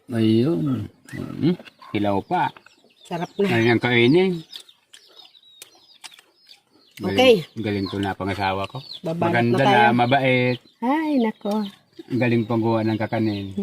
Ayun. Hilaw pa. Sarap na. Ano yung kainin? Okay. Galing ko na pangasawa ko. Babalot Maganda na tayo. na, mabait. Ay, nako. Galing pang gawa ng kakanin.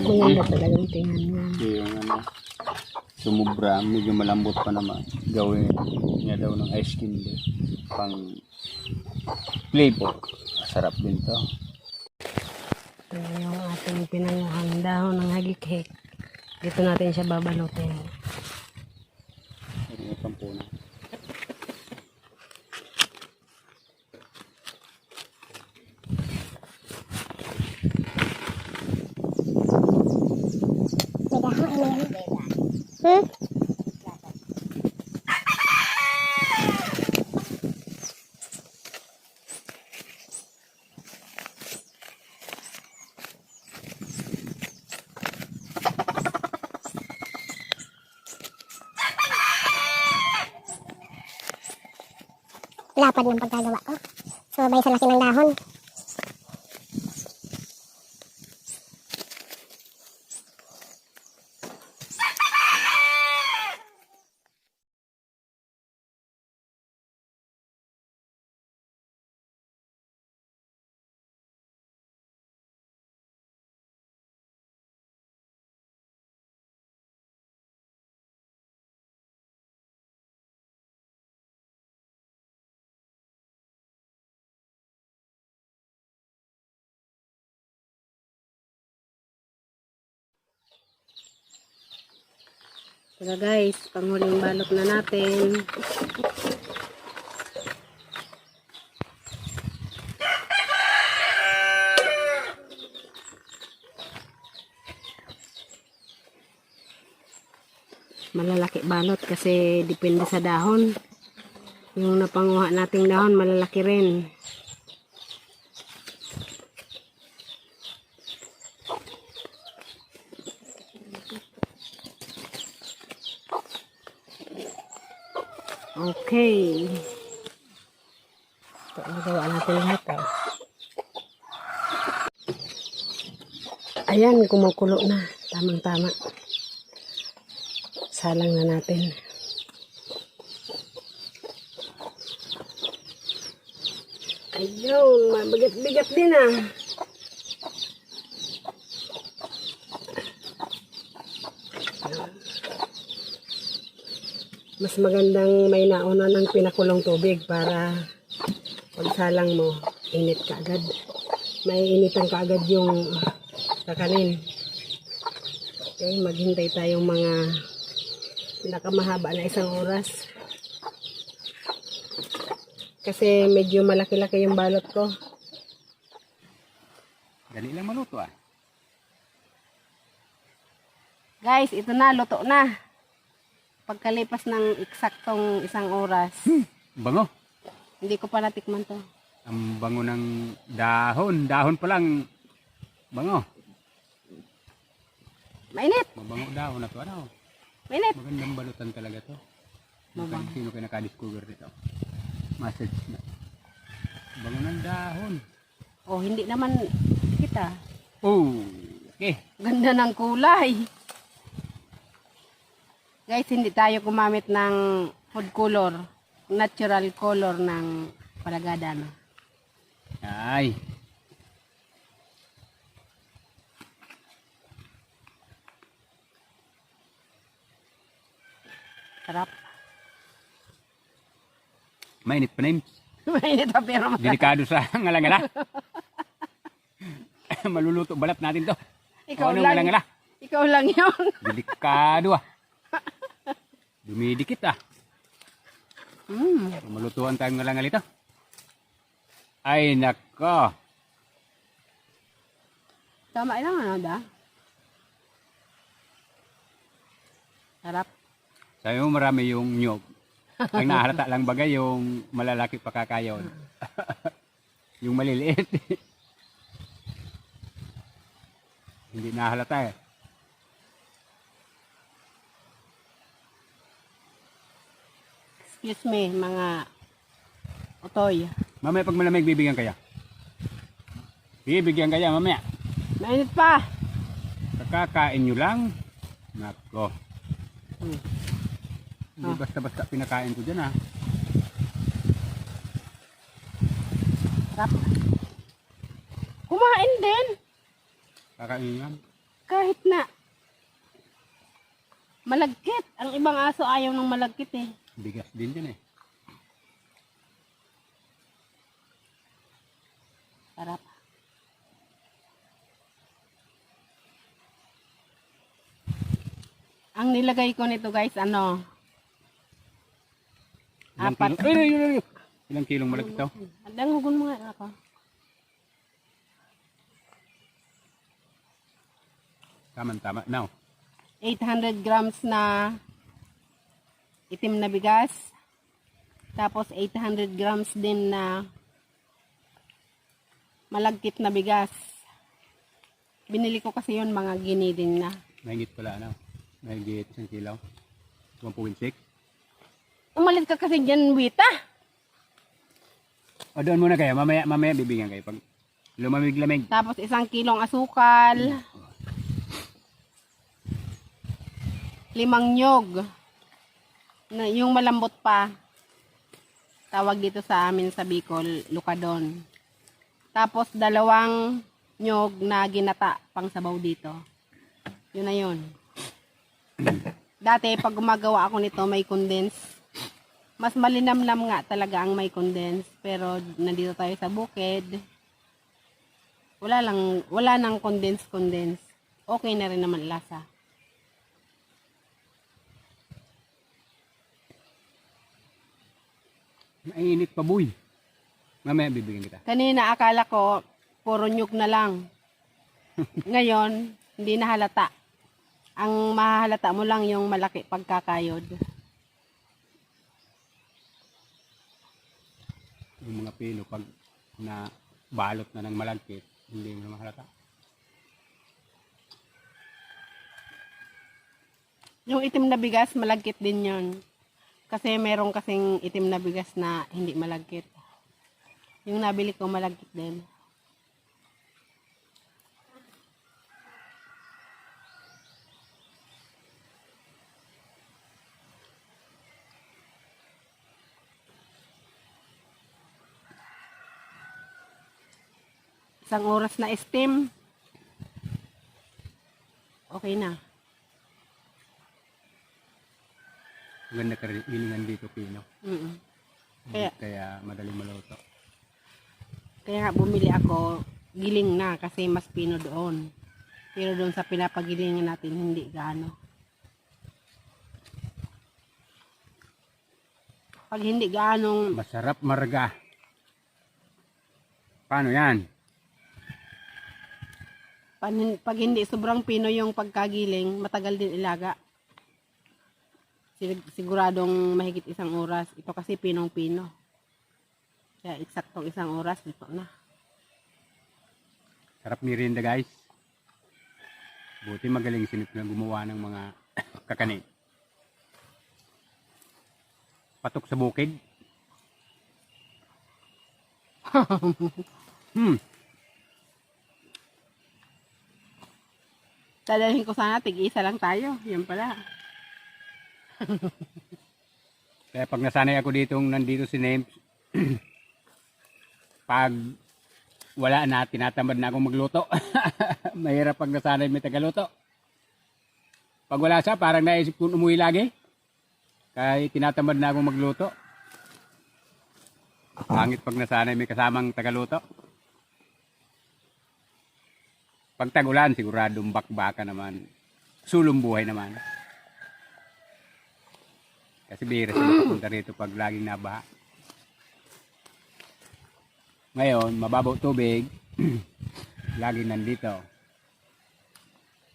Maganda talagang tingnan niya. Yung sumubra, medyo malambot pa naman. Gawin niya daw ng ice cream din. Pang flavor. Sarap din to. Ano yung ating pinanguhang dahon ng hagik-hik. Dito natin siya babalutin. Ito yung pampuna. Lapad ng pagkagawa ko. Sumabay sa laki ng dahon. Tara guys, panghuling balot na natin. Malalaki balot kasi depende sa dahon. Yung napanguha nating dahon malalaki rin. Okay. Ito, nagawa natin lahat. Ayan, kumukulo na. Tamang-tama. Salang na natin. Ayun, mabigat-bigat din ah. Mas magandang may nauna ng pinakulong tubig para pagsalang mo, init ka agad. May initan ka agad yung kakanin. Okay, maghintay tayong mga pinakamahaba na 1 oras. Kasi medyo malaki-laki yung balot ko. Dali lang maluto ah. Guys, ito na, luto na. Pagkalipas ng eksaktong 1 oras, Bango. hindi ko pa natikman to. Ang bango ng dahon. Dahon pa lang. Bango. Mainit! Mabango dahon na to. Ano? Mainit! Magandang balutan talaga to. Mabango. Sino kayo nakadiscover dito? Message na. Bango ng dahon. Oh, hindi naman kita. Oh, okay. Ganda ng kulay. Guys, hindi tayo gumamit ng food color. Natural color ng palagadan. Ay. Sarap. Mainit pa na yun. Mainit pa pero masarap. Delikado sa ngalangala. Maluluto balat natin to. Ikaw Ano lang. ngalangala? Ikaw lang yun. Delikado ah. Dumidikit ah. Mm. Malutuan tayong ngalangal ito. Ay nako. Tama lang ano da? Sarap. Sabi mo marami yung nyog. Ang nahalata lang bagay yung malalaki pakakayon. Yung maliliit. Hindi nahalata eh. Excuse me, mga otoy. Mamaya pag malamig bibigyan kaya. Bibigyan kaya mamaya. Mainit pa. Kakakain nyo lang. Nako. Hmm. Hindi basta-basta pinakain ko dyan ha. Sarap. Kumain din. Kakain lang. Kahit na malagkit. Ang ibang aso ayaw ng malagkit eh. Bigas din dyan eh. Sarap. Ang nilagay ko nito guys, ano? Ilang Apat. kilo? Ay. Ilang kilong malaki ito? Dangugon mo nga ako. Tama-tama. Now, 800 grams na itim na bigas. Tapos 800 grams din na malagkit na bigas. Binili ko kasi yun mga giniding na. mahigit pala ano. Mahigit 1 kilo. 1.6. Umalit ka kasi dyan, Wita. O doon muna kayo. Mamaya bibigyan kayo. Pag lumamig-lamig. Tapos 1 kilong asukal. 5 nyog. Na, yung malambot pa. Tawag dito sa amin sa Bicol, lukadon. Tapos 2 nyog na ginata pang sabaw dito. Yun na yun. Dati pag gumagawa ako nito may condense. Mas malinamnam nga talaga ang may condense. Pero nandito tayo sa bukid. Wala nang condense. Okay na rin naman lasa. Mainit pa boy. Mamaya bibigyan kita. Kanina akala ko puro nyug na lang. Ngayon, hindi na halata. Ang mahalata mo lang yung malaki pagkakayod. Yung mga pilo pag na balot na ng malagkit, hindi mo na mahalata. Yung itim na bigas, malagkit din yon. Kasi meron kasing itim na bigas na hindi malagkit. Yung nabili ko malagkit din. Isang oras na steam. Okay na. Maganda ka rin iningan dito pino. Mm-mm. Kaya madaling maluto. Kaya nga bumili ako, giling na kasi mas pino doon. Pero doon sa pinapagilingan natin, hindi gaano. Pag hindi gaanong, Masarap marga. Paano yan? pag hindi sobrang pino yung pagkagiling, matagal din ilaga. Siguradong mahigit 1 oras. Ito kasi pinong-pino. Kaya eksaktong 1 oras, dito na. Sarap merienda guys. Buti magaling sinip na gumawa ng mga kakanin. Patok sa bukid. Dadalhin ko sana, tig-isa lang tayo. Yan pala. Kaya pag nasanay ako nandito si Nems, pag wala na, tinatamad na akong magluto. Mahirap pag nasanay may tagaluto. Pag wala siya, parang naisip kong umuwi lagi. Kaya tinatamad na akong magluto. Pangit pag nasanay may kasamang tagaluto. Pag tagulan, siguradong bakbaka naman. Sulong buhay naman. Kasi bihira sila pupunta rito pag laging nabaha. Ngayon, mababaw tubig, laging nandito.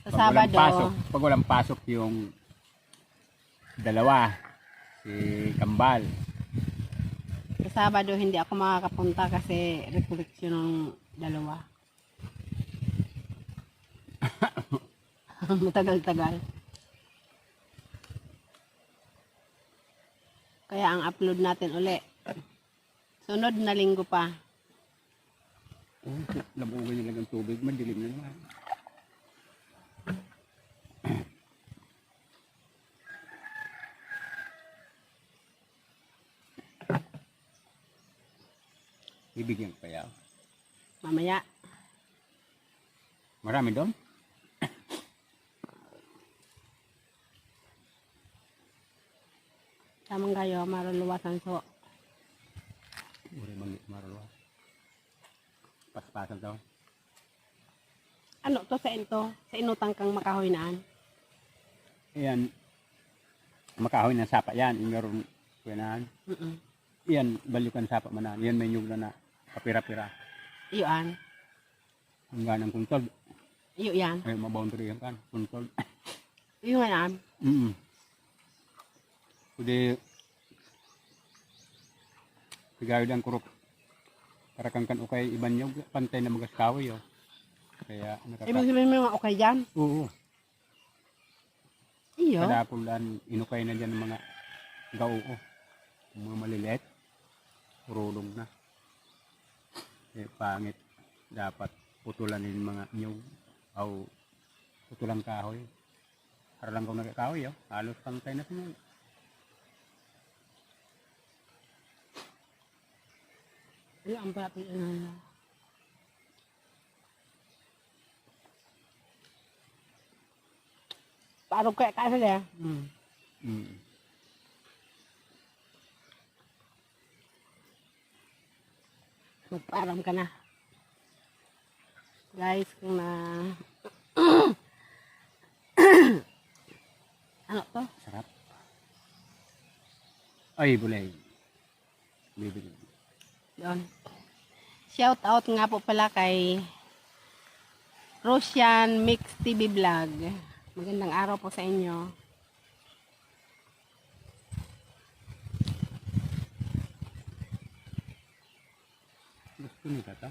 Sa Sabado, Pag walang pasok yung dalawa, si Kambal. sa Sabado hindi ako makakapunta kasi recollection ng dalawa. Matagal-tagal. Kaya ang upload natin uli sunod na linggo pa. Oh, labugan niya lang ang tubig, madilim na naman. Bibigyan ko kaya. Mamaya. Marami doon? Tamang kayo, maruluwasan so. Uri mangit marulwa. Paspasan daw. Ano to sa ito? Sa inutang kang makahoy naan? Ayan. Makahoy ng sapa yan. Ingaroon ko yan. Yan, balyukan sapa manan. Yan may nyug na kapira-pira. Iyoan. Hanggang ng kuntol. Iyo yan. Ay, maboundary yan kan. Kuntol. Iyo nga naan. Kundi sigayod ang kurok. Para kang kan ukay iban yung pantay na magas kahoy. Oh. Kaya Ibig sabihin mo mga okay dyan? Oo. Iyo. Kadapulan, inukay na dyan ng mga gao. Mga maliliit. Urulong na. Eh, pangit. Dapat putulan yung mga nyug. O putulang kahoy. Para lang kung nagkakahoy. Oh. Halos pantay na po yun. Ano ang papi? Paano kaya kasi ya? Magparam ka na. Guys, kung na... ano to? Sarap. Ay, bulay. Bibigyan. Doon. Shout out nga po pala kay Rosyan Mix TV Vlog. Magandang araw po sa inyo. Gusto nito ito.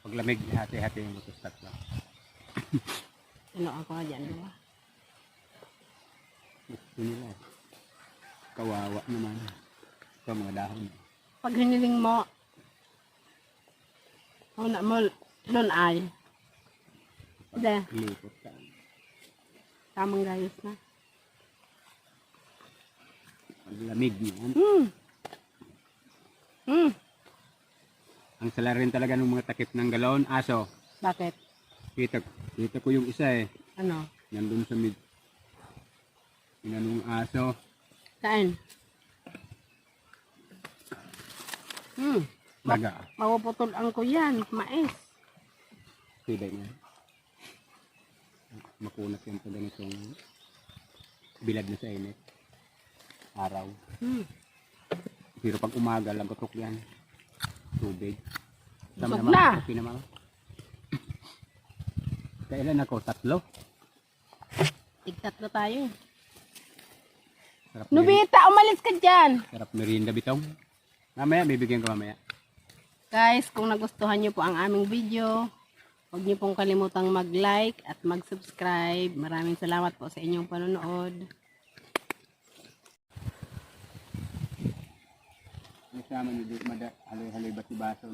Paglamig, hati-hati yung matustat lang. Ano ako dyan, diba? Gusto nila. Kawawa naman. Ito mga dahon. Pag hiniling mo, una mo, doon ay. Hindi. Ilipot ka. Tamang gayos na. Paglamig niyan. Ang sala rin talaga ng mga takip ng galon, aso. Bakit? Kita ko yung isa eh. Ano? Nandun sa mid. Inanong aso. Saan? Baga. Mapuputol ang ko yan. Mais. Tibay na. Makunat yan pag ganitong bilad na sa init. Araw. Pero pag umaga, lagotok yan. Tubig. Busog na. Okay naman. Kailan ako? 3? Tigtatlo tayo. Sarap Nobita, umalis ka dyan. Sarap merienda bitong. Mamaya, bibigyan ko mamaya. Guys, kung nagustuhan nyo po ang aming video, huwag nyo pong kalimutang mag-like at mag-subscribe. Maraming salamat po sa inyong panonood. Kasama nyo dito, haloy-haloy ba't si baso?